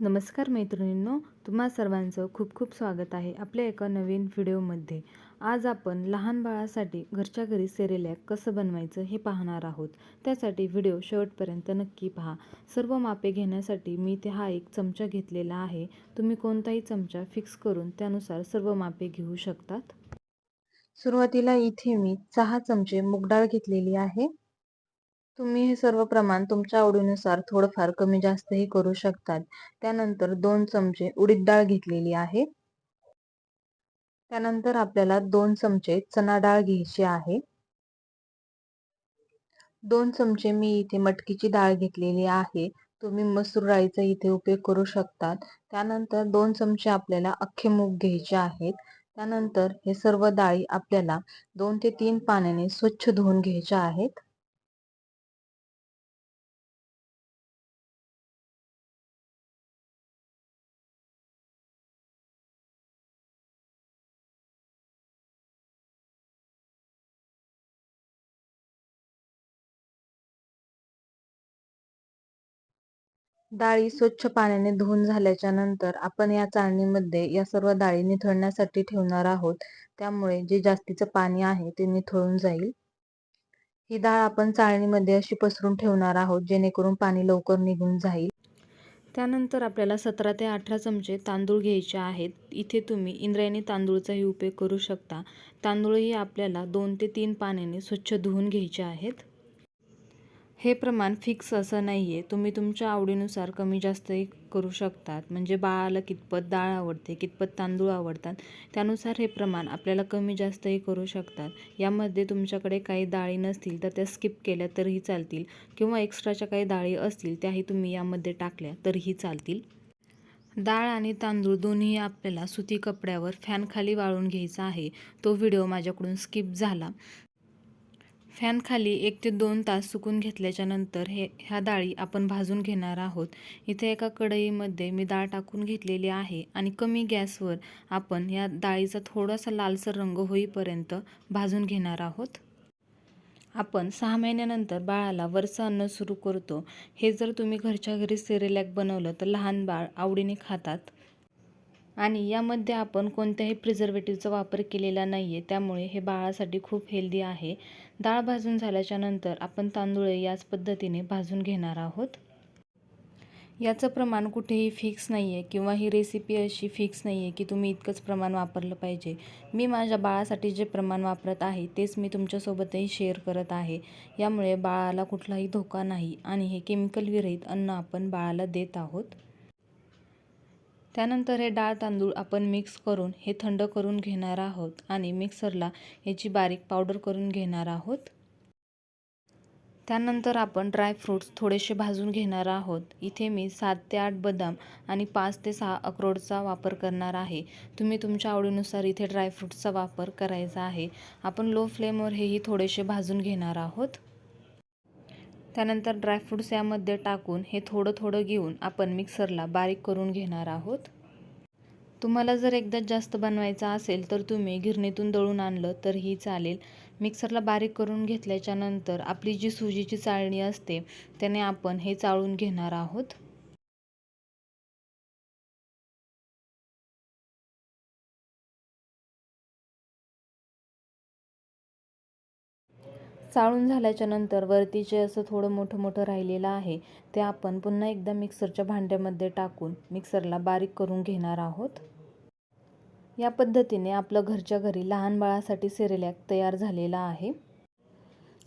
नमस्कार मैत्रिणींनो, तुम्हा सर्वांचं खूप खूप स्वागत आहे आपल्या एका नवीन व्हिडिओमध्ये। आज आपण लहान बाळासाठी घरच्या घरी सेरेलॅक कसं बनवायचं हे पाहणार आहोत। त्यासाठी व्हिडिओ शेवटपर्यंत नक्की पहा। सर्व मापे घेण्यासाठी मी इथे हा एक चमचा घेतलेला आहे। तुम्ही कोणताही चमचा फिक्स करून त्यानुसार सर्व मापे घेऊ शकतात। सुरुवातीला इथे मी 6 चमचे मूग डाळ घेतलेली आहे। तुम्ही हे सर्व प्रमाण तुमच्या आवडीनुसार थोडंफार कमी जास्तही करू शकतात। त्यानंतर 2 चमचे उडीद डाळ घेतलेली आहे। त्यानंतर आपल्याला 2 चमचे चणा डाळ घ्यायची आहे। 2 चमचे मी इथे मटकीची डाळ घेतलेली आहे। तुम्ही मसूर डाळीचा इथे उपयोग करू शकतात। त्यानंतर 2 चमचे आपल्याला अख्खे मूग घ्यायचे आहेत। त्यानंतर हे सर्व डाळी आपल्याला 2 ते 3 पाण्याने स्वच्छ धुवून घ्यायच्या आहेत। डाळी स्वच्छ पाण्याने धुवून झाल्याच्या नंतर आपण या चाळणीमध्ये या सर्व डाळी निथळण्यासाठी ठेवणार आहोत। त्यामुळे जे जास्तीचं पाणी आहे ते निथळून जाईल। ही डाळ आपण चाळणीमध्ये अशी पसरून ठेवणार आहोत जेणेकरून पाणी लवकर निघून जाईल। त्यानंतर आपल्याला 17 ते 18 चमचे तांदूळ घ्यायचे आहेत। इथे तुम्ही इंद्रायणी तांदूळचाही उपयोग करू शकता। तांदूळही आपल्याला 2 ते 3 पाण्याने स्वच्छ धुवून घ्यायचे आहेत। हे प्रमाण फिक्स असं नाही आहे, तुम्ही तुमच्या आवडीनुसार कमी जास्तही करू शकतात। म्हणजे बाळाला कितपत डाळ आवडते, कितपत तांदूळ आवडतात, त्यानुसार हे प्रमाण आपल्याला कमी जास्तही करू शकतात। यामध्ये तुमच्याकडे काही डाळी नसतील तर त्या स्किप केल्या तरीही चालतील, किंवा एक्स्ट्राच्या काही डाळी असतील त्याही तुम्ही यामध्ये टाकल्या तरीही चालतील। डाळ आणि तांदूळ दोन्ही आपल्याला सुती कपड्यावर फॅनखाली वाळून घ्यायचा आहे। तो व्हिडिओ माझ्याकडून स्किप झाला। फॅनखाली 1 ते 2 तास सुकून घेतल्याच्या नंतर ह्या डाळी आपण भाजून घेणार आहोत। इथे एका कढईमध्ये मी डाळ टाकून घेतलेली आहे आणि कमी गॅसवर आपण या डाळीचा थोडासा लालसर रंग होईपर्यंत भाजून घेणार आहोत। आपण 6 महिन्यानंतर बाळाला वरचं अन्न सुरू करतो। हे जर तुम्ही घरच्या घरी सेरेलॅक बनवलं तर लहान बाळ आवडीने खातात। आणि यामध्ये आपण कोणत्याही प्रिझर्वेटिव्हचा वापर केलेला नाही आहे, त्यामुळे हे बाळासाठी खूप हेल्दी आहे। डाळ भाजून झाल्याच्या नंतर आपण तांदूळ याच पद्धतीने भाजून घेणार आहोत। याचं प्रमाण कुठेही फिक्स नाही आहे, किंवा ही रेसिपी अशी फिक्स नाही आहे की तुम्ही इतकंच प्रमाण वापरलं पाहिजे। मी माझ्या बाळासाठी जे प्रमाण वापरत आहे तेच मी तुमच्यासोबतही शेअर करत आहे। यामुळे बाळाला कुठलाही धोका नाही आणि हे केमिकल विरहित अन्न आपण बाळाला देत आहोत। त्यानंतर हे डाळ तांदूळ आपण मिक्स करून हे थंड करून घेणार आहोत आणि मिक्सरला याची बारीक पावडर करून घेणार आहोत। त्यानंतर आपण ड्रायफ्रूट्स थोडेसे भाजून घेणार आहोत। इथे मी 7 ते 8 बदाम आणि 5 ते 6 अक्रोडचा वापर करणार आहे। तुम्ही तुमच्या आवडीनुसार इथे ड्रायफ्रूट्सचा वापर करायचा आहे। आपण लो फ्लेमवर हेही थोडेसे भाजून घेणार आहोत। त्यानंतर ड्रायफ्रूट्स यामध्ये टाकून हे थोडं थोडं घेऊन आपण मिक्सरला बारीक करून घेणार आहोत। तुम्हाला जर एकदाच जास्त बनवायचा असेल तर तुम्ही गिरणीतून दळून आणलं तरीही चालेल। मिक्सरला बारीक करून घेतल्याच्या नंतर आपली जी सुजीची चाळणी असते त्याने आपण हे चाळून घेणार आहोत। चाळून झाल्याच्या नंतर वरती जे असं थोडं मोठं मोठं राहिलेलं आहे ते आपण पुन्हा एकदा मिक्सरच्या भांड्यामध्ये टाकून मिक्सरला बारीक करून घेणार आहोत। या पद्धतीने आपलं घरच्या घरी लहान बाळासाठी सेरेलॅक तयार झालेला आहे।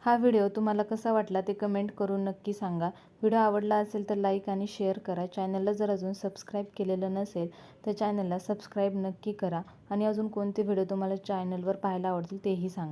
हा व्हिडिओ तुम्हाला कसा वाटला ते कमेंट करून नक्की सांगा। व्हिडिओ आवडला असेल तर लाईक आणि शेअर करा। चॅनलला जर अजून सबस्क्राईब केलेलं नसेल तर चॅनलला सबस्क्राईब नक्की करा। आणि अजून कोणते व्हिडिओ तुम्हाला चॅनलवर पाहायला आवडतील तेही सांगा।